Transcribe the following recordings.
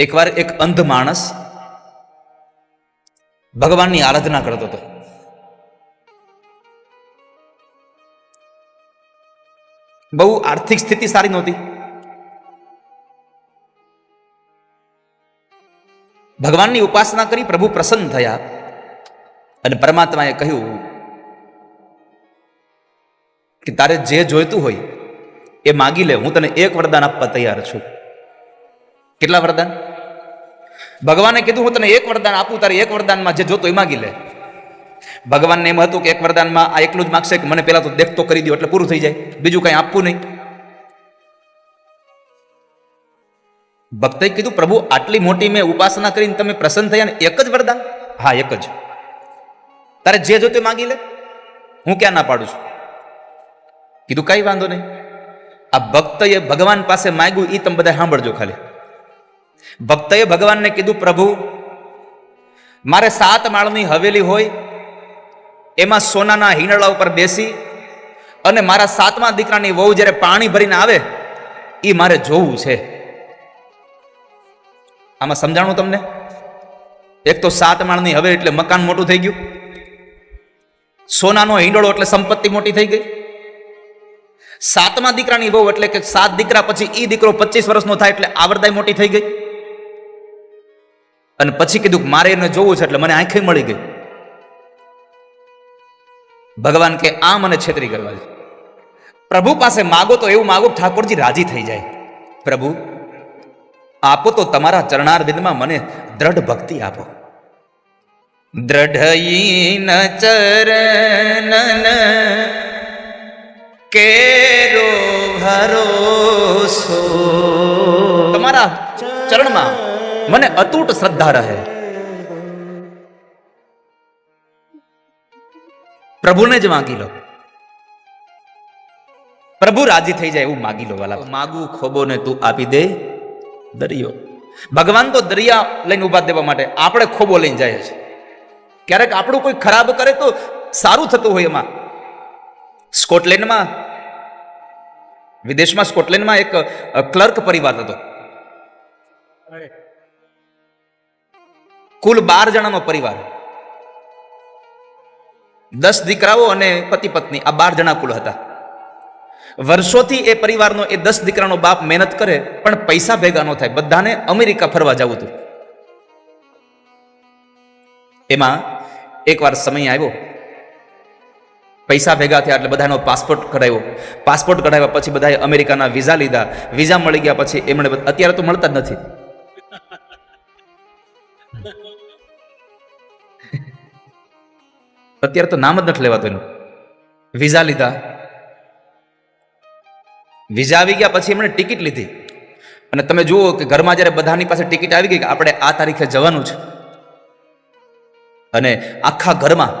એકવાર એક અંધ માણસ ભગવાનની આરાધના કરતો હતો. બહુ આર્થિક સ્થિતિ સારી નહોતી. ભગવાનની ઉપાસના કરી, પ્રભુ પ્રસન્ન થયા અને પરમાત્માએ કહ્યું કે તારે જે જોઈતું હોય એ માગી લે, હું તને એક વરદાન આપવા તૈયાર છું. કેટલા વરદાન? ભગવાને કીધું હું તને એક વરદાન આપું, તારે એક વરદાનમાં જે જોતો એ માગી લે. ભગવાનને એમ હતું કે એક વરદાનમાં આ એકલું જ માગશે કે મને પેલા તો દેખતો કરી દો એટલે પૂરું થઈ જાય, બીજું કઈ આપવું નહીં. ભક્તે કીધું પ્રભુ આટલી મોટી મેં ઉપાસના કરીને તમે પ્રસન્ન થયા ને એક જ વરદાન? હા, એક જ. તારે જે જોતું માગી લે, હું ક્યાં ના પાડું છું. કીધું કઈ વાંધો નહીં. આ ભક્તએ ભગવાન પાસે માંગ્યું એ તમે બધા સાંભળજો ખાલી. ભક્તએ ભગવાનને કીધું પ્રભુ મારે 7 માળની હવેલી હોય, એમાં સોનાના હિંડળા ઉપર બેસી અને મારા 7મા દીકરાની વહુ જ્યારે પાણી ભરીને આવે એ મારે જોવું છે. આમાં સમજાણું તમને? એક તો 7 માળની હવેલી એટલે મકાન મોટું થઈ ગયું, સોનાનો હિંડળો એટલે સંપત્તિ મોટી થઈ ગઈ, 7મા દીકરાની વહુ એટલે કે 7 દીકરા પછી એ દીકરો 25 વર્ષનો થાય એટલે આવરદાય મોટી થઈ ગઈ. અને પછી કીધું મારે એને જોવું છે એટલે મને આંખે મળી ગઈ. ભગવાન કે આ મને છેતરી કરવા છે. પ્રભુ પાસે માગો તો એવું માગો ઠાકોરજી રાજી થઈ જાય. પ્રભુ આપો તો તમારા ચરણારવિંદમાં મને દ્રઢ ભક્તિ આપો. દ્રઢયીન ચરણન કેરો ભરોસો. તમારા ચરણમાં મને અતૂટ શ્રદ્ધા રહે. પ્રભુને જ માગી લો, પ્રભુ રાજી થઈ જાય એવું માગી લો. વાલા માગું ખોબો ને તું આપી દે દરિયો. ભગવાન તો દરિયા લઈને ઉભા દેવા માટે, આપણે ખોબો લઈને જાય છે. ક્યારેક આપણું કોઈ ખરાબ કરે તો સારું થતું હોય. એમાં સ્કોટલેન્ડમાં, વિદેશમાં સ્કોટલેન્ડમાં એક ક્લર્ક પરિવાર હતો. કુલ 12 જણાનો પરિવાર, 10 દીકરાઓ અને પતિ પત્ની, આ 12 જણા કુલ હતા. વર્ષોથી એ પરિવારનો એ 10 દીકરાનો બાપ મહેનત કરે પણ પૈસા ભેગા ન થાય. બધાને અમેરિકા ફરવા જવું હતું. એમાં એકવાર સમય આવ્યો, પૈસા ભેગા થયા એટલે બધાનો પાસપોર્ટ કઢાવ્યો. પાસપોર્ટ કઢાવ્યા પછી બધાએ અમેરિકાના વિઝા લીધા. વિઝા મળી ગયા પછી એમણે, અત્યારે તો મળતા જ નથી, અત્યારે તો નામ જ નથી લેવાતું એનું. વિઝા લીધા, વિઝા આવી ગયા પછી એમણે ટિકિટ લીધી. અને તમે જુઓ કે ઘરમાં જ્યારે બધાની પાસે ટિકિટ આવી ગઈ કે આપણે આ તારીખે જવાનું છે, અને આખા ઘરમાં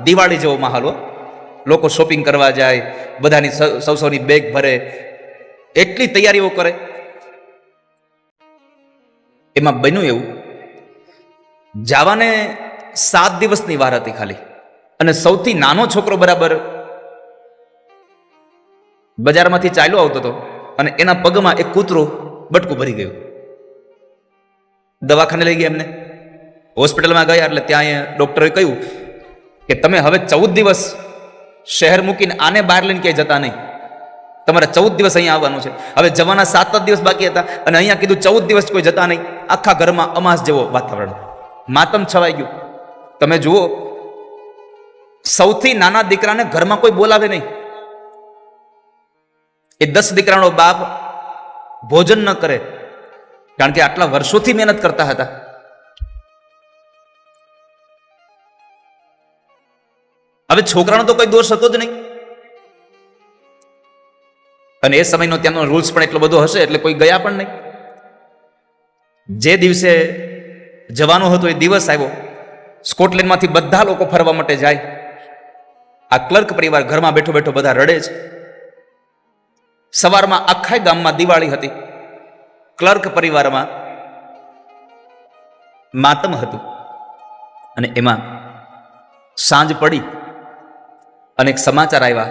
દિવાળી જેવો માહોલ. લોકો શોપિંગ કરવા જાય, બધાની સૌની બેગ ભરે, એટલી તૈયારીઓ કરે. એમાં બન્યું એવું, જવાને 7 દિવસની વાર હતી ખાલી, અને સૌથી નાનો છોકરો બરાબર બજારમાંથી ચાલ્યો આવતો હતો અને એના પગમાં એક કૂતરો બટકું ભરી ગયું. દવાખાને લઈ ગયા એમને, હોસ્પિટલમાં ગયા એટલે ત્યાં ડોક્ટરે કહ્યું કે તમે હવે 14 દિવસ શહેર મૂકીને આને બહાર લઈને ક્યાંય જતા નહીં, તમારે 14 દિવસ અહીંયા આવવાનું છે. હવે જવાના 7 જ દિવસ બાકી હતા અને અહીંયા કીધું 14 દિવસ કોઈ જતા નહીં. આખા ઘરમાં અમાસ જેવો વાતાવરણ, માતમ છવાઈ ગયું. તમે જુઓ, સૌથી નાના દીકરાને ઘરમાં કોઈ બોલાવે નહીં. એ 10 દીકરાનો બાપ ભોજન ન કરે, કારણ કે આટલા વર્ષોથી મહેનત કરતા હતા. હવે છોકરાનો તો કોઈ દોષ હતો જ નહીં. અને એ સમયનો ત્યાંનો રૂલ્સ પણ એટલો બધો હશે એટલે કોઈ ગયા પણ નહીં. જે દિવસે જવાનો હતો એ દિવસ આવ્યો. સ્કોટલેન્ડમાંથી બધા લોકો ફરવા માટે જાય. આ ક્લર્ક પરિવાર ઘરમાં બેઠો બેઠો બધા રડે છે. સવારમાં આખા ગામમાં દિવાળી હતી, ક્લર્ક પરિવારમાં માતમ હતું. અને એમાં સાંજ પડી અને એક સમાચાર આવ્યા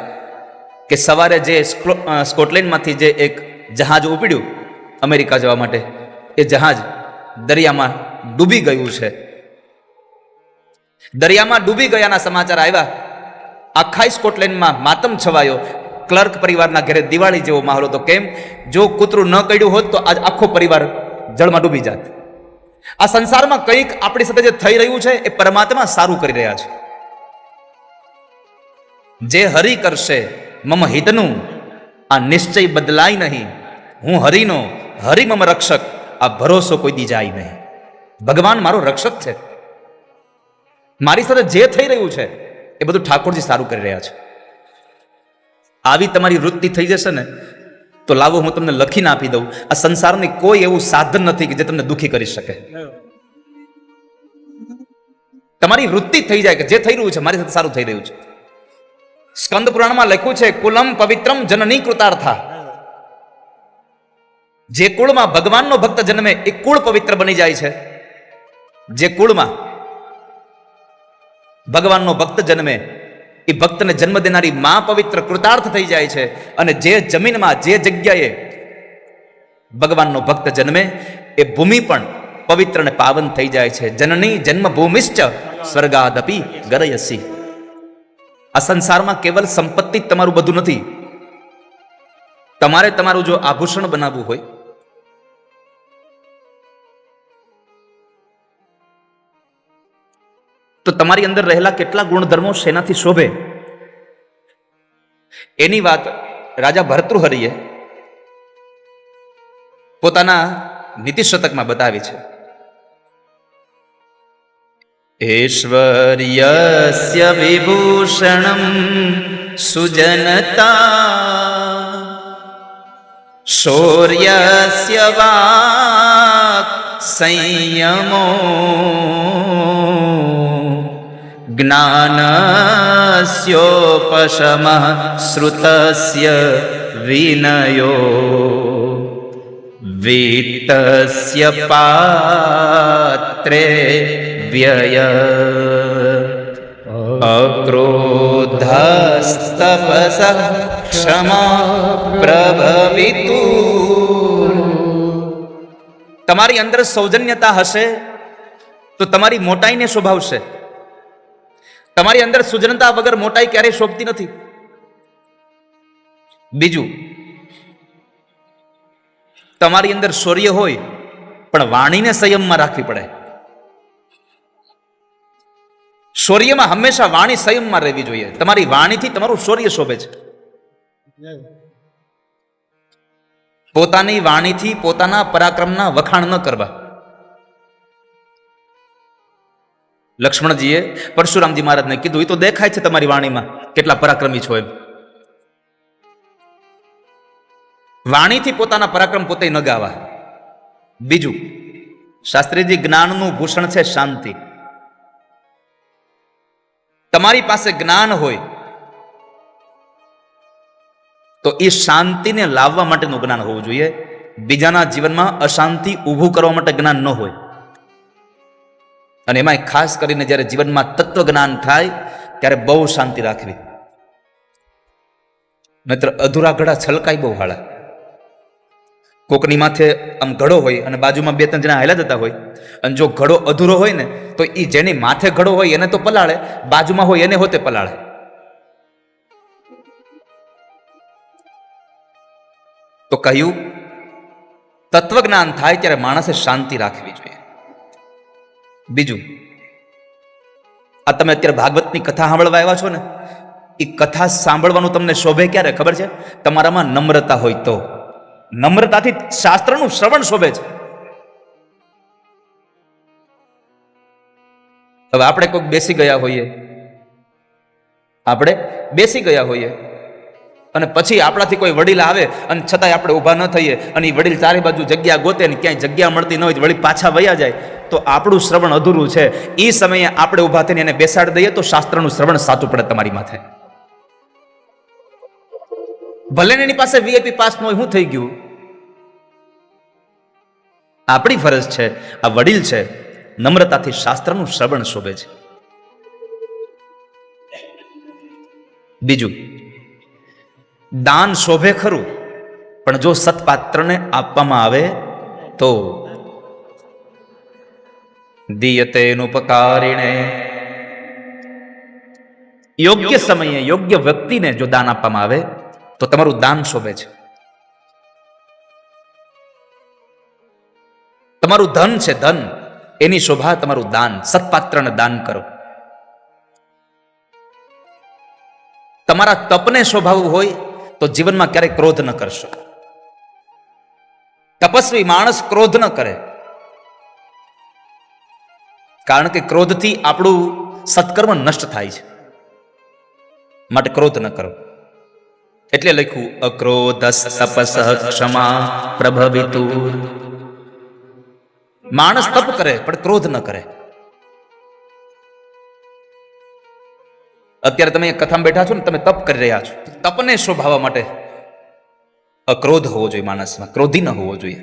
કે સવારે જે સ્કોટલેન્ડમાંથી જે એક જહાજ ઉપડ્યું અમેરિકા જવા માટે, એ જહાજ દરિયામાં ડૂબી ગયું છે. દરિયામાં ડૂબી ગયાના સમાચાર આવ્યા. આખા સ્કોટલેન્ડમાં માતમ છવાયો. ક્લર્ક પરિવારના ઘરે દિવાળી જેવો માહોલ હતો. કેમ? જો કૂતરું ન કડ્યું હોત તો આજ આખો પરિવાર જળમાં ડૂબી જાત. આ સંસારમાં કંઈક આપણી સાથે જે થઈ રહ્યું છે એ પરમાત્મા સારું કરી રહ્યા છે. જે હરિ કરશે મમ હિતનું, આ નિશ્ચય બદલાય નહીં. હું હરિનો, હરિ મમ રક્ષક, આ ભરોસો કોઈ દી જાય નહીં. ભગવાન મારો રક્ષક છે. મારી સાથે જે થઈ રહ્યું છે એ બધું ઠાકોરજી સારું કરી રહ્યા છે. આવી તમારી વૃત્તિ થઈ જશે ને તો લાવો હું તમને લખીને આપી દઉં. આ સંસારની કોઈ એવું સાધન નથી કે જે તમને દુઃખી કરી શકે. તમારી વૃત્તિ થઈ જાય કે જે થઈ રહ્યું છે મારી સાથે સારું થઈ રહ્યું છે. સ્કંદ પુરાણમાં લખ્યું છે, કુલમ પવિત્રમ જનની કૃતાર્થા. જે કુળમાં ભગવાનનો ભક્ત જન્મે એ કુળ પવિત્ર બની જાય છે. જે કુળમાં ભગવાનનો ભક્ત જન્મે એ ભક્તને જન્મ દેનારી માં પવિત્ર કૃતાર્થ થઈ જાય છે. અને જે જમીનમાં જે જગ્યાએ ભગવાનનો ભક્ત જન્મે એ ભૂમિ પણ પવિત્ર અને પાવન થઈ જાય છે. જનની જન્મભૂમિશ્ચ સ્વર્ગાદપી ગરયસી. આ સંસારમાં કેવલ સંપત્તિ તમારું બધું નથી. તમારે તમારું જો આભૂષણ બનાવવું હોય તો તમારી અંદર રહેલા કેટલા ગુણધર્મો શેનાથી શોભે એની વાત રાજા ભર્તૃહરિએ પોતાના નીતિશતકમાં બતાવી છે. ઐશ્વર્યસ્ય વિભૂષણમ સુજનતા શૌર્યસ્ય વાક્ સંયમો જ્ઞાનસ્યોપશમઃ શ્રુતસ્ય વિનયો વિત્તસ્ય પાત્રે વ્યય અક્રોધસ્તપસઃ ક્ષમા પ્રભવિતુ. તમારી અંદર સૌજન્યતા હશે તો તમારી મોટાઈને શોભાવશે. તમારી અંદર સુજનતા વગર મોટાઈ ક્યારેય શોભતી નથી. બીજું, તમારી અંદર શૌર્ય હોય પણ વાણીને સંયમમાં રાખવી પડે. શૌર્યમાં હંમેશા વાણી સંયમમાં રહેવી જોઈએ. તમારી વાણીથી તમારું શૌર્ય શોભે છે. પોતાની વાણીથી પોતાના પરાક્રમના વખાણ ન કરવા. લક્ષ્મણજીએ પરશુરામજી મહારાજને કીધું, એ તો દેખાય છે તમારી વાણીમાં કેટલા પરાક્રમી છો એમ. વાણીથી પોતાના પરાક્રમ પોતે ન ગાવા. બીજું, શાસ્ત્રીજી જ્ઞાનનું ભૂષણ છે શાંતિ. તમારી પાસે જ્ઞાન હોય તો એ શાંતિને લાવવા માટેનું જ્ઞાન હોવું જોઈએ. બીજાના જીવનમાં અશાંતિ ઊભું કરવા માટે જ્ઞાન ન હોય. અને એમાં ખાસ કરીને જ્યારે જીવનમાં તત્વ જ્ઞાન થાય ત્યારે બહુ શાંતિ રાખવી. નહીતર અધૂરા ઘડા છલકાય બહુ હાળા. કોકની માથે આમ ઘડો હોય અને બાજુમાં બે ત્રણ જણા હાલ્યા જતા હોય, અને જો ઘડો અધૂરો હોય ને તો એ જેની માથે ઘડો હોય એને તો પલાળે, બાજુમાં હોય એને હોતે પલાળે. તો કહ્યું, તત્વજ્ઞાન થાય ત્યારે માણસે શાંતિ રાખવી જોઈએ. બીજું, આ તમે અત્યારે ભાગવતની કથા સાંભળવા આવ્યા છો ને, એ કથા સાંભળવાનું તમને શોભે ક્યારે ખબર છે? તમારામાં નમ્રતા હોય તો. નમ્રતાથી શાસ્ત્રનું શ્રવણ શોભે છે. હવે આપણે કોઈક બેસી ગયા હોઈએ, અને પછી આપણાથી કોઈ વડીલ આવે અને છતાંય આપણે ઊભા ન થઈએ અને એ વડીલ ચારે બાજુ જગ્યા ગોતે ને ક્યાંય જગ્યા મળતી ન હોય વળી પાછા વયા જાય તો આપણું શ્રવણ અધૂરું છે. એ સમયે આપણે ઊભા થઈને એને બેસાડી દઈએ તો શાસ્ત્રનું શ્રવણ સાચું પડે તમારી માથે. ભલે એની પાસે વીઆઈપી પાસ ન હોય, શું થઈ ગયું? આપણી ફરજ છે, આ વડીલ છે, નમ્રતાથી શાસ્ત્રનું શ્રવણ શોભે છે. બીજું, દાન શોભે ખરું, પણ જો સત્પાત્રને આપવામાં આવે તો. દીયતેનુપકારિણે. યોગ્ય સમયે યોગ્ય વ્યક્તિને જો દાન આપવામાં આવે તો તમારું દાન શોભે છે. તમારું ધન છે, ધન એની શોભા તમારું દાન. સત્પાત્રને દાન કરો. તમારા તપને શોભાવવું હોય તો જીવનમાં ક્યારેય ક્રોધ ન કરશો. તપસ્વી માણસ ક્રોધ ન કરે, કારણ કે ક્રોધથી આપણું સત્કર્મ નષ્ટ થાય છે. માટે ક્રોધ ન કરો. એટલે લખ્યું અક્રોધસ તપસ ક્ષમા પ્રભવિતુ. માણસ તપ કરે પણ ક્રોધ ન કરે. અત્યારે તમે કથામાં બેઠા છો ને, તમે તપ કરી રહ્યા છો. તપને શોભાવવા માટે અક્રોધ હોવો જોઈએ માણસમાં, ક્રોધી ન હોવો જોઈએ.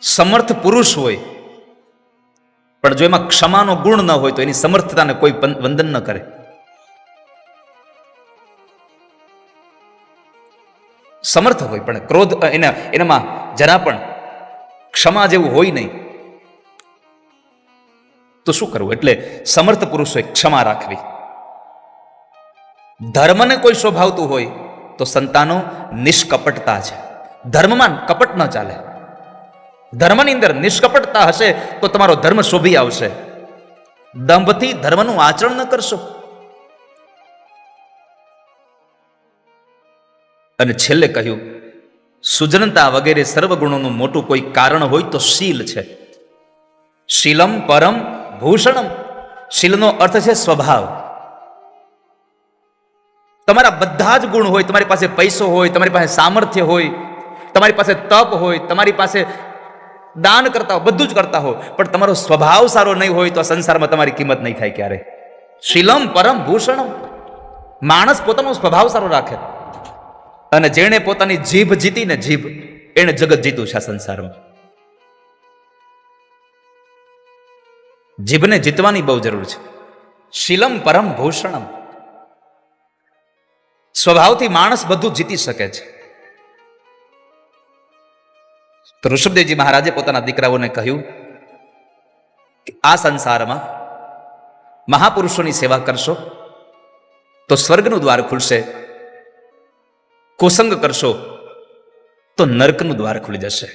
સમર્થ પુરુષ હોય પણ જો એમાં ક્ષમાનો ગુણ ન હોય તો એની સમર્થતાને કોઈ વંદન ન કરે. સમર્થ હોય પણ ક્રોધ એનામાં જરા પણ ક્ષમા જેવું હોય નહીં તો શું કરવું? એટલે સમર્થ પુરુષોએ ક્ષમા રાખવી. ધર્મને કોઈ શોભાવતું હોય તો સંતાનો નિષ્કપટતા છે. ધર્મમાં કપટ ન ચાલે. ધર્મની અંદર નિષ્કપટતા હશે તો તમારો ધર્મ શોભી આવશે. દંભથી ધર્મનું આચરણ ન કરશો. અને છેલ્લે કહ્યું સુજનતા વગેરે સર્વગુણોનું મોટું કોઈ કારણ હોય તો શીલ છે. શીલમ પરમ ભૂષણમ. શીલનો અર્થ છે સ્વભાવ. તમારા બધા જ ગુણ હોય, તમારી પાસે પૈસો હોય, તમારી પાસે સામર્થ્ય હોય, તમારી પાસે તપ હોય, તમારી પાસે દાન કરતા હો, બધું જ કરતા હો, પણ તમારો સ્વભાવ સારો નહીં હોય તો આ સંસારમાં તમારી કિંમત નહીં થાય ક્યારે. શીલમ પરમ ભૂષણમ. માણસ પોતાનો સ્વભાવ સારો રાખે. અને જેણે પોતાની જીભ જીતીને, જીભ એને જગત જીતું છે આ સંસારમાં. જીભને જીતવાની બહુ જરૂર છે. શીલમ પરમ ભૂષણમ. સ્વભાવથી માણસ બધું જીતી શકે છે. તો ઋષભદેવજી મહારાજે પોતાના દીકરાઓને કહ્યું કે આ સંસારમાં મહાપુરુષોની સેવા કરશો તો સ્વર્ગનું દ્વાર ખુલશે. કુસંગ કરશો તો નરકનું દ્વાર ખુલી જશે.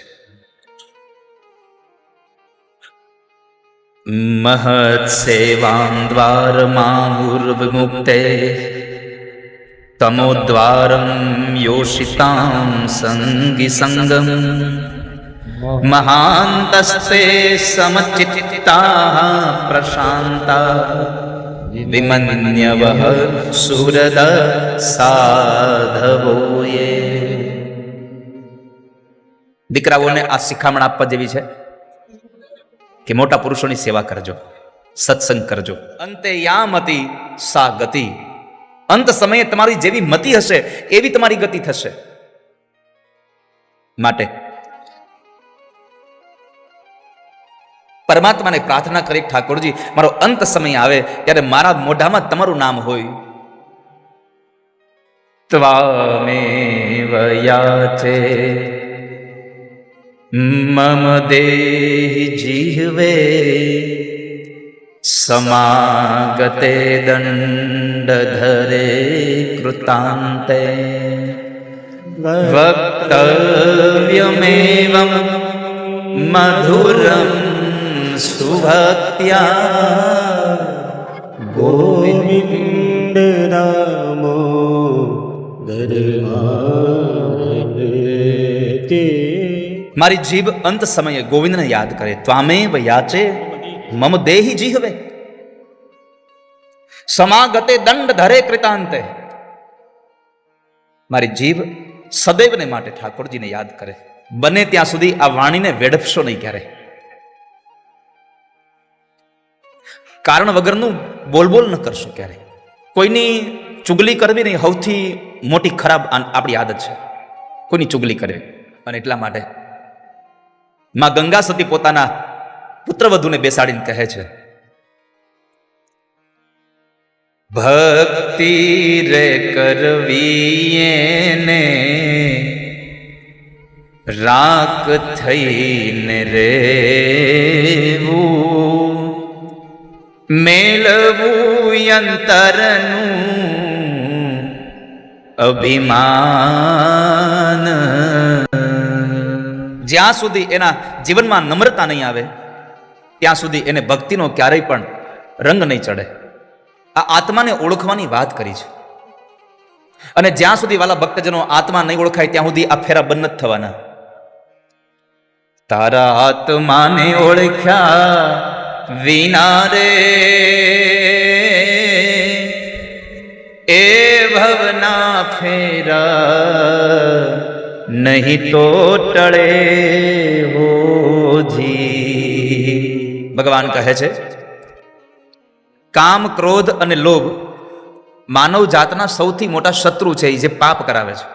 મહત સેવાં દ્વારમાહુર્વિમુક્તે તમોદ્વારમ યોષિતાં સંગી સંગમ મહાંતસ્તે સમચિત્તા પ્રશાંતા વિમન્યવઃ સુરદ સાધવોયે. દીકરાઓને આ શિખામણ આપવા જેવી છે કે મોટા પુરુષોની સેવા કરજો, સત્સંગ કરજો. અંતે યામતિ સા ગતિ. અંત સમયે તમારી જેવી મતિ હશે એવી તમારી ગતિ થશે. માટે પરમાત્માને પ્રાર્થના કરી, ઠાકોરજી મારો અંત સમય આવે ત્યારે મારા મોઢામાં તમારું નામ હોય. ત્વામેવ યાચે મમ દેહી જીહવે સમાગતે દંડધરે કૃતાંતે વક્તવ્યમેવં મધુરમ સુભક્ત્યા ગોવિંદ રામો દરમાતે. મારી જીભ અંત સમયે ગોવિંદને યાદ કરે. ત્વામેવ યાચે મમ દેહી જીહવે સમાગતે દંડ ધરે કૃતાંતે. મારી જીભ સદૈવને માટે ઠાકોરજીને યાદ કરે. બને ત્યાં સુધી આ વાણીને વેડફશો નહીં ક્યારે. કારણ વગરનું બોલબોલ ન કરશો ક્યારે. કોઈની ચુગલી કરવી નહીં, સૌથી મોટી ખરાબ આપણી આદત છે કોઈની ચુગલી કરવી. અને એટલા માટે માં ગંગા સતી પોતાના પુત્રવધુને બેસાડીને કહે છે, ભક્તિ રે કરવી એને રાખ થઈને રેવું, મેળવું અંતરનું અભિમાન. જ્યાં સુધી એના જીવનમાં નમ્રતા નહીં આવે ત્યાં સુધી એને ભક્તિનો ક્યારેય પણ રંગ નહીં ચડે. આ આત્માને ઓળખવાની વાત કરી છે. અને જ્યાં સુધી વાલા ભક્તજનો આત્મા નહીં ઓળખાય ત્યાં સુધી આ ફેરા બંધ નથી થવાના. તારા આત્માને ઓળખ્યા વિના રે એ ભવના ફેરા નહીં તો ટળે હોજી. ભગવાન કહે છે કામ, ક્રોધ અને લોભ માનવ જાતના સૌથી મોટા શત્રુ છે, જે પાપ કરાવે છે.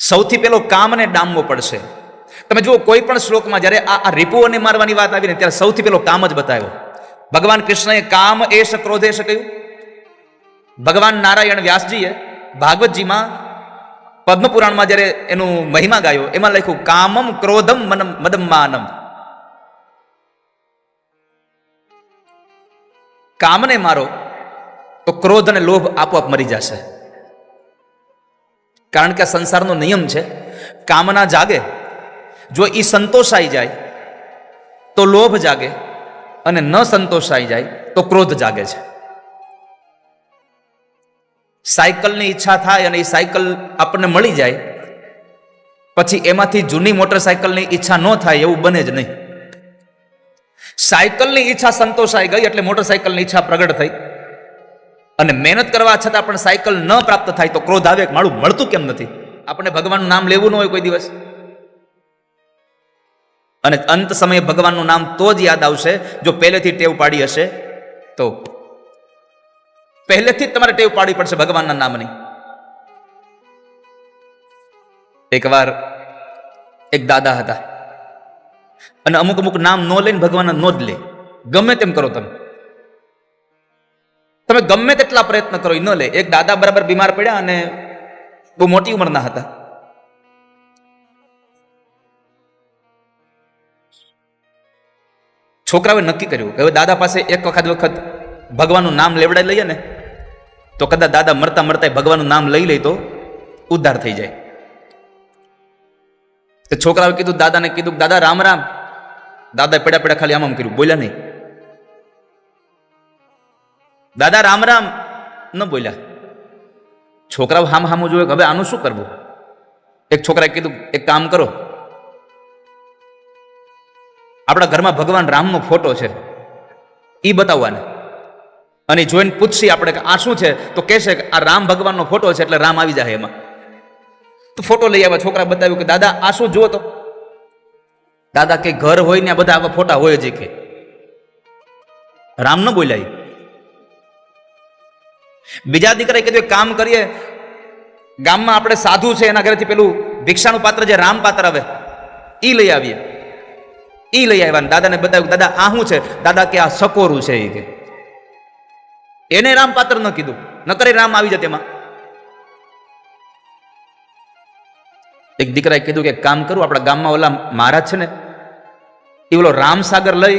સૌથી પેલો કામને ડામવો પડશે. તમે જુઓ કોઈ પણ શ્લોકમાં જ્યારે આ રીપુઓને મારવાની વાત આવી ને ત્યારે સૌથી પેલો કામ જ બતાવ્યો. ભગવાન કૃષ્ણએ કામ એશ ક્રોધેશ કહ્યું. ભગવાન નારાયણ વ્યાસજીએ ભાગવતજીમાં પદ્મપુરાણમાં જ્યારે એનું મહિમા ગાયો એમાં લખ્યું કામમ ક્રોધમ મદમ માનમ. કામને મારો તો ક્રોધ અને લોભ આપોઆપ મરી જશે. કારણ કે આ સંસારનો નિયમ છે, કામના જાગે, જો એ સંતોષાઈ જાય તો લોભ જાગે, અને ન સંતોષાઈ જાય તો ક્રોધ જાગે છે. સાયકલની ઈચ્છા થાય અને એ સાયકલ આપણને મળી જાય પછી એમાંથી જૂની મોટરસાયકલની ઈચ્છા ન થાય એવું બને જ નહીં. સાયકલની ઈચ્છા સંતોષાઈ ગઈ એટલે મોટરસાયકલની ઈચ્છા પ્રગટ થઈ, અને મહેનત કરવા છતાં પણ સાયકલ ન પ્રાપ્ત થાય તો ક્રોધ આવે, મારું મળતું કેમ નથી. આપણે ભગવાનનું નામ લેવું ન હોય કોઈ દિવસ, અને અંત સમયે ભગવાનનું નામ તો જ યાદ આવશે જો પહેલેથી ટેવ પાડી હશે. તો પહેલેથી જ તમારે ટેવ પાડવી પડશે ભગવાનના નામની. એકવાર એક દાદા હતા અને અમુક અમુક નામ ન લઈને ભગવાન નો જ લે. ગમે તેમ કરો તમે ગમે તેટલા પ્રયત્ન કરો એ ન લે. એક દાદા બરાબર બીમાર પડ્યા અને બહુ મોટી ઉંમરના હતા. છોકરાઓએ નક્કી કર્યું કે હવે દાદા પાસે એક વખત ભગવાનનું નામ લેવડાવી લઈએ ને તો કદાચ દાદા મરતા મરતા ભગવાનનું નામ લઈ લે તો ઉદ્ધાર થઈ જાય. છોકરાઓએ કીધું, દાદાને કીધું, દાદા રામ રામ. દાદા પડ્યા પડ્યા ખાલી આમ કર્યું, બોલ્યા નહીં. દાદા રામ રામ ન બોલ્યા. છોકરાઓ હામ જોયું, હવે આનું શું કરવું. એક છોકરાએ કીધું, એક કામ કરો, આપણા ઘરમાં ભગવાન રામનો ફોટો છે એ બતાવવાને, અને જોઈને પૂછશી આપણે કે આ શું છે, તો કહેશે કે આ રામ ભગવાનનો ફોટો છે એટલે રામ આવી જાય એમાં. તો ફોટો લઈ આવ્યા, છોકરા બતાવ્યું કે દાદા આ શું જુઓ તો. દાદા કે ઘર હોય ને આ બધા આવા ફોટા હોય જ કે. રામ ન બોલ્યા. બીજા દીકરાએ કીધું એક કામ કરીએ, ગામમાં આપણે સાધુ છે એના ઘરેથી પેલું ભિક્ષાનું પાત્ર જે રામ પાત્ર આવે એ લઈ આવીએ. એ લઈ આવ્યા, દાદાને બતાવ્યું, દાદા આ શું છે. દાદા કે આ સકોરું છે એ કે. એને રામ પાત્ર ન કીધું, ન કરે રામ આવી જાય તેમાં. એક દીકરાએ કીધું કે કામ કરું, આપણા ગામમાં ઓલા મહારાજ છે ને એ ઓલો રામસાગર લઈ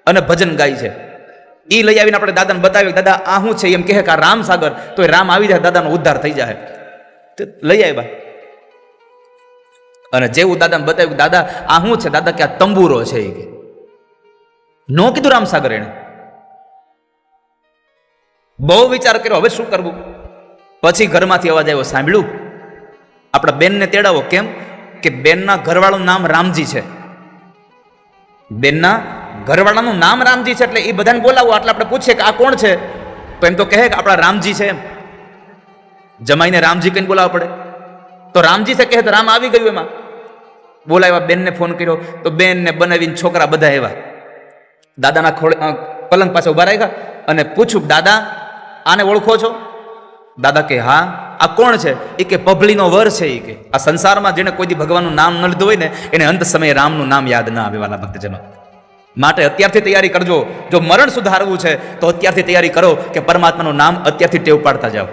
અને ભજન ગાય છે, એ લઈ આવીને આપણે દાદાને બતાવ્યું, દાદા આ શું છે એમ કહે કે આ રામસાગર, તો એ રામ આવી જાય, દાદાનો ઉદ્ધાર થઈ જાય. લઈ આવ્યા અને જેવું દાદાને બતાવ્યું, દાદા આ શું છે. દાદા કે આ તંબુરો છે એ કે. નો કીધું રામસાગર. એને બહુ વિચાર કર્યો, હવે શું કરવું. પછી ઘરમાંથી અવાજ આવ્યો, સાંભળ્યું, આપણા બેનને તેડાવો. કેમ કે બેનના ઘરવાળાનું નામ રામજી છે. બેનના ઘરવાળાનું નામ રામજી છે એટલે એ બધાને બોલાવો. એટલે આપણે પૂછીએ કે આ કોણ છે, તો એમ તો કહે કે આપણા રામજી છે. એમ જમાઈને રામજી કહીને બોલાવવા પડે. તો રામજી છે કહે તો રામ આવી ગયું. એમાં બોલાવ્યા, બેનને ફોન કર્યો તો બેનને બનાવીને છોકરા બધા આવ્યા. દાદાના પલંગ પાસે ઉભા રાખ્યા અને પૂછ્યું, દાદા આને ઓળખો છો. દાદા કે હા. આ કોણ છે. એ કે પભલીનો વર છે. એ કે આ સંસારમાં જેને કોઈ દી ભગવાનનું નામ ન લીધું હોય ને એને અંત સમયે રામનું નામ યાદ ના આવે. વાલા ભક્તજનો, માટે અત્યારથી તૈયારી કરજો. જો મરણ સુધારવું છે તો અત્યારથી તૈયારી કરો કે પરમાત્માનું નામ અત્યારથી ટેવ પાડતા જાઓ.